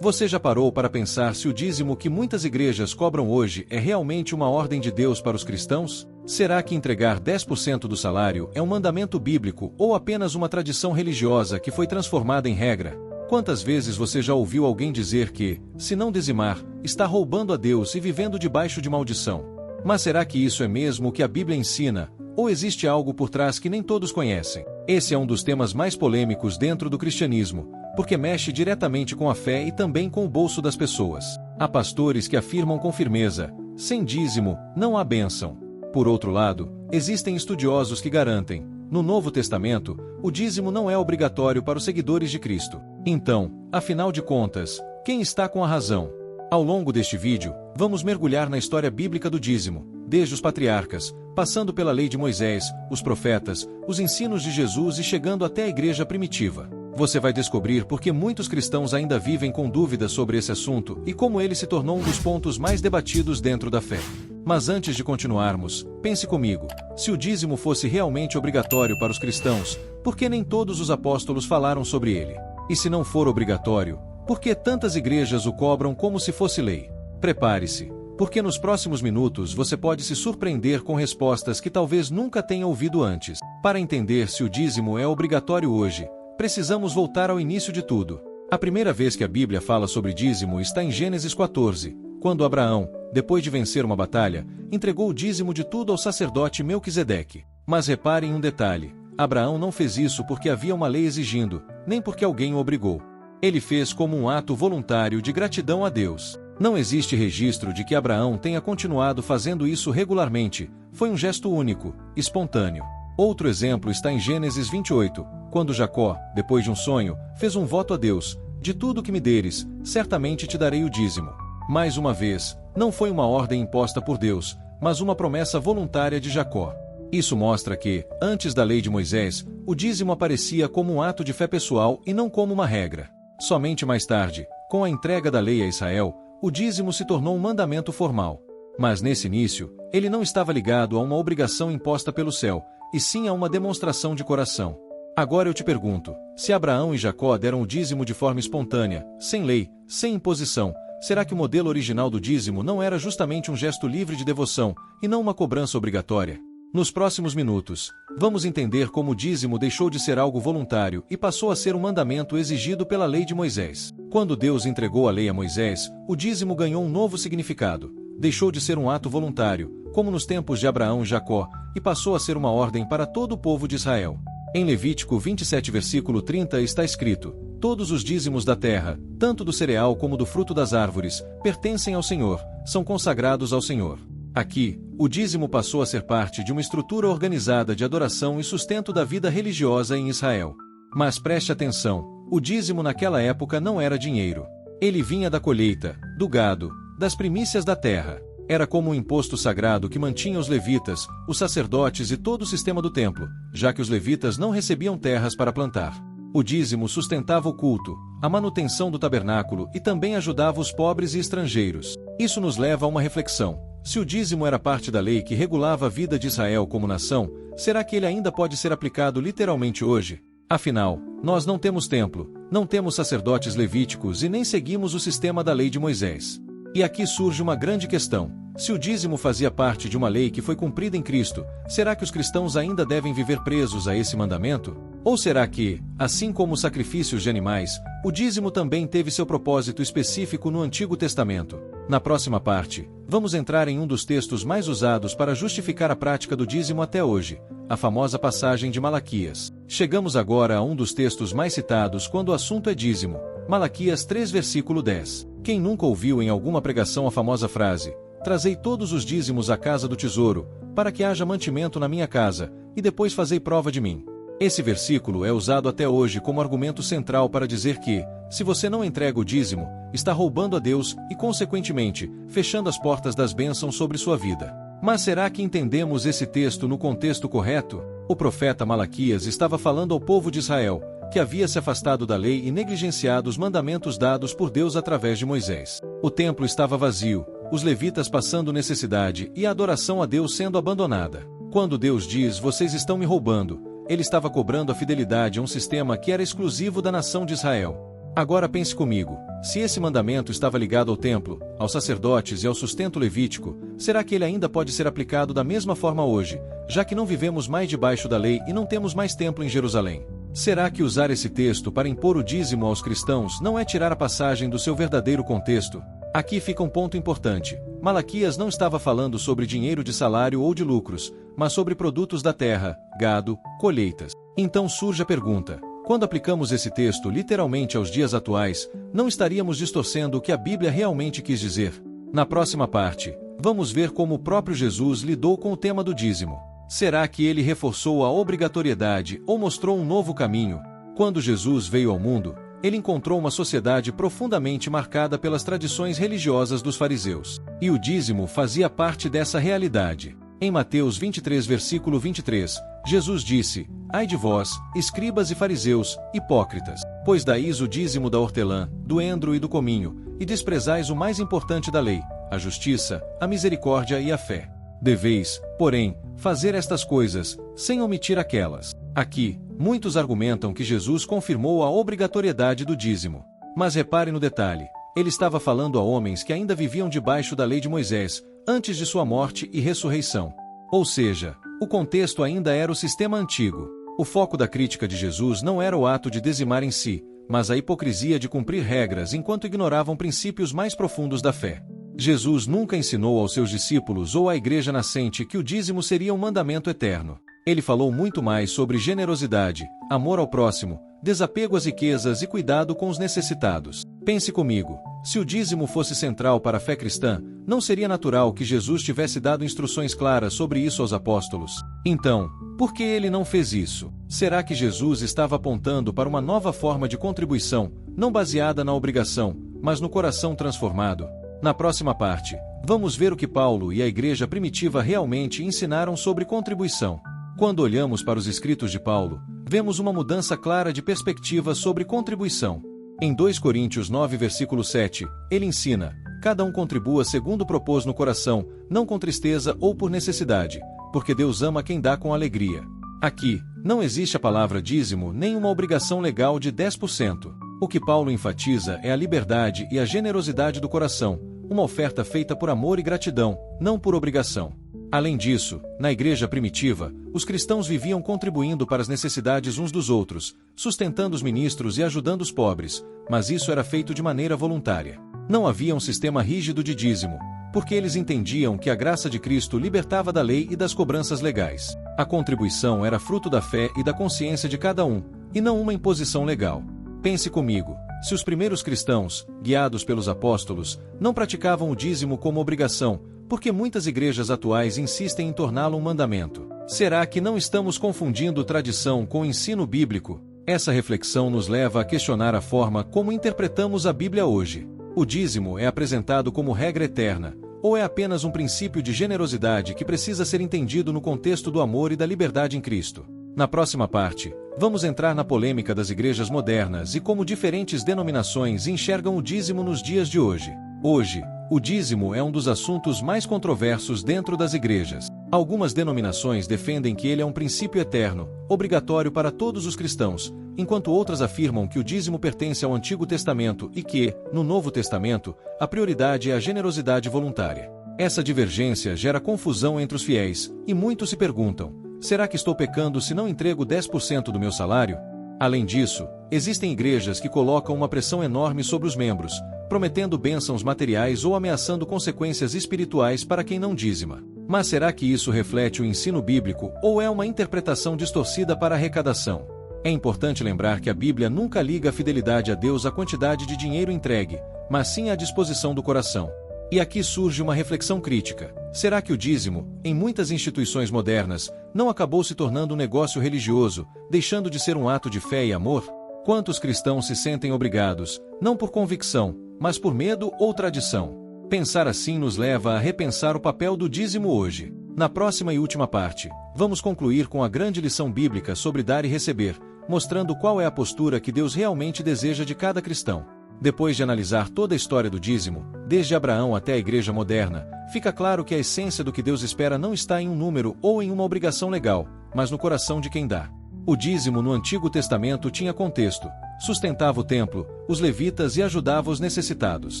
Você já parou para pensar se o dízimo que muitas igrejas cobram hoje é realmente uma ordem de Deus para os cristãos? Será que entregar 10% do salário é um mandamento bíblico ou apenas uma tradição religiosa que foi transformada em regra? Quantas vezes você já ouviu alguém dizer que, se não dizimar, está roubando a Deus e vivendo debaixo de maldição? Mas será que isso é mesmo o que a Bíblia ensina? Ou existe algo por trás que nem todos conhecem? Esse é um dos temas mais polêmicos dentro do cristianismo, porque mexe diretamente com a fé e também com o bolso das pessoas. Há pastores que afirmam com firmeza: sem dízimo, não há bênção. Por outro lado, existem estudiosos que garantem: no Novo Testamento, o dízimo não é obrigatório para os seguidores de Cristo. Então, afinal de contas, quem está com a razão? Ao longo deste vídeo, vamos mergulhar na história bíblica do dízimo, desde os patriarcas, passando pela lei de Moisés, os profetas, os ensinos de Jesus e chegando até a igreja primitiva. Você vai descobrir por que muitos cristãos ainda vivem com dúvidas sobre esse assunto e como ele se tornou um dos pontos mais debatidos dentro da fé. Mas antes de continuarmos, pense comigo: se o dízimo fosse realmente obrigatório para os cristãos, por que nem todos os apóstolos falaram sobre ele? E se não for obrigatório, por que tantas igrejas o cobram como se fosse lei? Prepare-se, porque nos próximos minutos você pode se surpreender com respostas que talvez nunca tenha ouvido antes. Para entender se o dízimo é obrigatório hoje, precisamos voltar ao início de tudo. A primeira vez que a Bíblia fala sobre dízimo está em Gênesis 14, quando Abraão, depois de vencer uma batalha, entregou o dízimo de tudo ao sacerdote Melquisedeque. Mas repare em um detalhe: Abraão não fez isso porque havia uma lei exigindo, nem porque alguém o obrigou. Ele fez como um ato voluntário de gratidão a Deus. Não existe registro de que Abraão tenha continuado fazendo isso regularmente, foi um gesto único, espontâneo. Outro exemplo está em Gênesis 28, quando Jacó, depois de um sonho, fez um voto a Deus: de tudo que me deres, certamente te darei o dízimo. Mais uma vez, não foi uma ordem imposta por Deus, mas uma promessa voluntária de Jacó. Isso mostra que, antes da lei de Moisés, o dízimo aparecia como um ato de fé pessoal e não como uma regra. Somente mais tarde, com a entrega da lei a Israel, o dízimo se tornou um mandamento formal. Mas nesse início, ele não estava ligado a uma obrigação imposta pelo céu, e sim a uma demonstração de coração. Agora eu te pergunto: se Abraão e Jacó deram o dízimo de forma espontânea, sem lei, sem imposição, será que o modelo original do dízimo não era justamente um gesto livre de devoção, e não uma cobrança obrigatória? Nos próximos minutos, vamos entender como o dízimo deixou de ser algo voluntário e passou a ser um mandamento exigido pela lei de Moisés. Quando Deus entregou a lei a Moisés, o dízimo ganhou um novo significado. Deixou de ser um ato voluntário, como nos tempos de Abraão e Jacó, e passou a ser uma ordem para todo o povo de Israel. Em Levítico 27, versículo 30 está escrito: todos os dízimos da terra, tanto do cereal como do fruto das árvores, pertencem ao Senhor, são consagrados ao Senhor. Aqui, o dízimo passou a ser parte de uma estrutura organizada de adoração e sustento da vida religiosa em Israel. Mas preste atenção: o dízimo naquela época não era dinheiro. Ele vinha da colheita, do gado, das primícias da terra. Era como um imposto sagrado que mantinha os levitas, os sacerdotes e todo o sistema do templo, já que os levitas não recebiam terras para plantar. O dízimo sustentava o culto, a manutenção do tabernáculo e também ajudava os pobres e estrangeiros. Isso nos leva a uma reflexão: se o dízimo era parte da lei que regulava a vida de Israel como nação, será que ele ainda pode ser aplicado literalmente hoje? Afinal, nós não temos templo, não temos sacerdotes levíticos e nem seguimos o sistema da lei de Moisés. E aqui surge uma grande questão: se o dízimo fazia parte de uma lei que foi cumprida em Cristo, será que os cristãos ainda devem viver presos a esse mandamento? Ou será que, assim como os sacrifícios de animais, o dízimo também teve seu propósito específico no Antigo Testamento? Na próxima parte, vamos entrar em um dos textos mais usados para justificar a prática do dízimo até hoje, a famosa passagem de Malaquias. Chegamos agora a um dos textos mais citados quando o assunto é dízimo, Malaquias 3, versículo 10. Quem nunca ouviu em alguma pregação a famosa frase: trazei todos os dízimos à casa do tesouro, para que haja mantimento na minha casa, e depois fazei prova de mim? Esse versículo é usado até hoje como argumento central para dizer que, se você não entrega o dízimo, está roubando a Deus e, consequentemente, fechando as portas das bênçãos sobre sua vida. Mas será que entendemos esse texto no contexto correto? O profeta Malaquias estava falando ao povo de Israel, que havia se afastado da lei e negligenciado os mandamentos dados por Deus através de Moisés. O templo estava vazio, os levitas passando necessidade e a adoração a Deus sendo abandonada. Quando Deus diz: vocês estão me roubando, ele estava cobrando a fidelidade a um sistema que era exclusivo da nação de Israel. Agora pense comigo, se esse mandamento estava ligado ao templo, aos sacerdotes e ao sustento levítico, será que ele ainda pode ser aplicado da mesma forma hoje, já que não vivemos mais debaixo da lei e não temos mais templo em Jerusalém? Será que usar esse texto para impor o dízimo aos cristãos não é tirar a passagem do seu verdadeiro contexto? Aqui fica um ponto importante. Malaquias não estava falando sobre dinheiro de salário ou de lucros, mas sobre produtos da terra, gado, colheitas. Então surge a pergunta: quando aplicamos esse texto literalmente aos dias atuais, não estaríamos distorcendo o que a Bíblia realmente quis dizer? Na próxima parte, vamos ver como o próprio Jesus lidou com o tema do dízimo. Será que ele reforçou a obrigatoriedade ou mostrou um novo caminho? Quando Jesus veio ao mundo, ele encontrou uma sociedade profundamente marcada pelas tradições religiosas dos fariseus. E o dízimo fazia parte dessa realidade. Em Mateus 23, versículo 23, Jesus disse: Ai de vós, escribas e fariseus, hipócritas, pois dais o dízimo da hortelã, do endro e do cominho, e desprezais o mais importante da lei, a justiça, a misericórdia e a fé. Deveis, porém, fazer estas coisas, sem omitir aquelas. Aqui, muitos argumentam que Jesus confirmou a obrigatoriedade do dízimo. Mas repare no detalhe, ele estava falando a homens que ainda viviam debaixo da lei de Moisés, antes de sua morte e ressurreição. Ou seja, o contexto ainda era o sistema antigo. O foco da crítica de Jesus não era o ato de dizimar em si, mas a hipocrisia de cumprir regras enquanto ignoravam princípios mais profundos da fé. Jesus nunca ensinou aos seus discípulos ou à igreja nascente que o dízimo seria um mandamento eterno. Ele falou muito mais sobre generosidade, amor ao próximo, desapego às riquezas e cuidado com os necessitados. Pense comigo, se o dízimo fosse central para a fé cristã, não seria natural que Jesus tivesse dado instruções claras sobre isso aos apóstolos? Então, por que ele não fez isso? Será que Jesus estava apontando para uma nova forma de contribuição, não baseada na obrigação, mas no coração transformado? Na próxima parte, vamos ver o que Paulo e a igreja primitiva realmente ensinaram sobre contribuição. Quando olhamos para os escritos de Paulo, vemos uma mudança clara de perspectiva sobre contribuição. Em 2 Coríntios 9, versículo 7, ele ensina: cada um contribua segundo propôs no coração, não com tristeza ou por necessidade, porque Deus ama quem dá com alegria. Aqui, não existe a palavra dízimo nem uma obrigação legal de 10%. O que Paulo enfatiza é a liberdade e a generosidade do coração, uma oferta feita por amor e gratidão, não por obrigação. Além disso, na igreja primitiva, os cristãos viviam contribuindo para as necessidades uns dos outros, sustentando os ministros e ajudando os pobres, mas isso era feito de maneira voluntária. Não havia um sistema rígido de dízimo, porque eles entendiam que a graça de Cristo libertava da lei e das cobranças legais. A contribuição era fruto da fé e da consciência de cada um, e não uma imposição legal. Pense comigo, se os primeiros cristãos, guiados pelos apóstolos, não praticavam o dízimo como obrigação, por que muitas igrejas atuais insistem em torná-lo um mandamento? Será que não estamos confundindo tradição com ensino bíblico? Essa reflexão nos leva a questionar a forma como interpretamos a Bíblia hoje. O dízimo é apresentado como regra eterna, ou é apenas um princípio de generosidade que precisa ser entendido no contexto do amor e da liberdade em Cristo? Na próxima parte, vamos entrar na polêmica das igrejas modernas e como diferentes denominações enxergam o dízimo nos dias de hoje. Hoje, o dízimo é um dos assuntos mais controversos dentro das igrejas. Algumas denominações defendem que ele é um princípio eterno, obrigatório para todos os cristãos, enquanto outras afirmam que o dízimo pertence ao Antigo Testamento e que, no Novo Testamento, a prioridade é a generosidade voluntária. Essa divergência gera confusão entre os fiéis, e muitos se perguntam: será que estou pecando se não entrego 10% do meu salário? Além disso, existem igrejas que colocam uma pressão enorme sobre os membros, prometendo bênçãos materiais ou ameaçando consequências espirituais para quem não dízima. Mas será que isso reflete o ensino bíblico ou é uma interpretação distorcida para arrecadação? É importante lembrar que a Bíblia nunca liga a fidelidade a Deus à quantidade de dinheiro entregue, mas sim à disposição do coração. E aqui surge uma reflexão crítica. Será que o dízimo, em muitas instituições modernas, não acabou se tornando um negócio religioso, deixando de ser um ato de fé e amor? Quantos cristãos se sentem obrigados, não por convicção, mas por medo ou tradição? Pensar assim nos leva a repensar o papel do dízimo hoje. Na próxima e última parte, vamos concluir com a grande lição bíblica sobre dar e receber, mostrando qual é a postura que Deus realmente deseja de cada cristão. Depois de analisar toda a história do dízimo, desde Abraão até a igreja moderna, fica claro que a essência do que Deus espera não está em um número ou em uma obrigação legal, mas no coração de quem dá. O dízimo no Antigo Testamento tinha contexto, sustentava o templo, os levitas e ajudava os necessitados.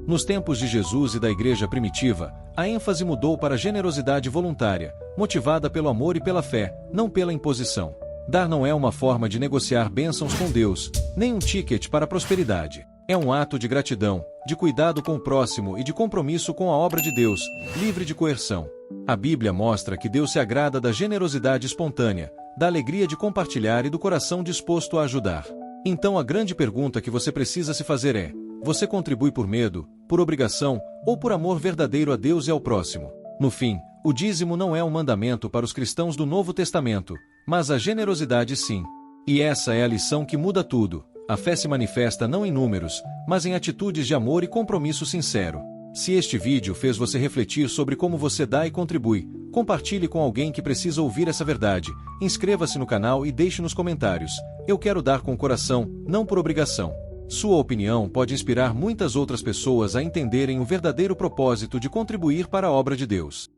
Nos tempos de Jesus e da igreja primitiva, a ênfase mudou para a generosidade voluntária, motivada pelo amor e pela fé, não pela imposição. Dar não é uma forma de negociar bênçãos com Deus, nem um ticket para a prosperidade. É um ato de gratidão, de cuidado com o próximo e de compromisso com a obra de Deus, livre de coerção. A Bíblia mostra que Deus se agrada da generosidade espontânea, da alegria de compartilhar e do coração disposto a ajudar. Então a grande pergunta que você precisa se fazer é: você contribui por medo, por obrigação, ou por amor verdadeiro a Deus e ao próximo? No fim, o dízimo não é um mandamento para os cristãos do Novo Testamento, mas a generosidade sim. E essa é a lição que muda tudo. A fé se manifesta não em números, mas em atitudes de amor e compromisso sincero. Se este vídeo fez você refletir sobre como você dá e contribui, compartilhe com alguém que precisa ouvir essa verdade, inscreva-se no canal e deixe nos comentários: eu quero dar com o coração, não por obrigação. Sua opinião pode inspirar muitas outras pessoas a entenderem o verdadeiro propósito de contribuir para a obra de Deus.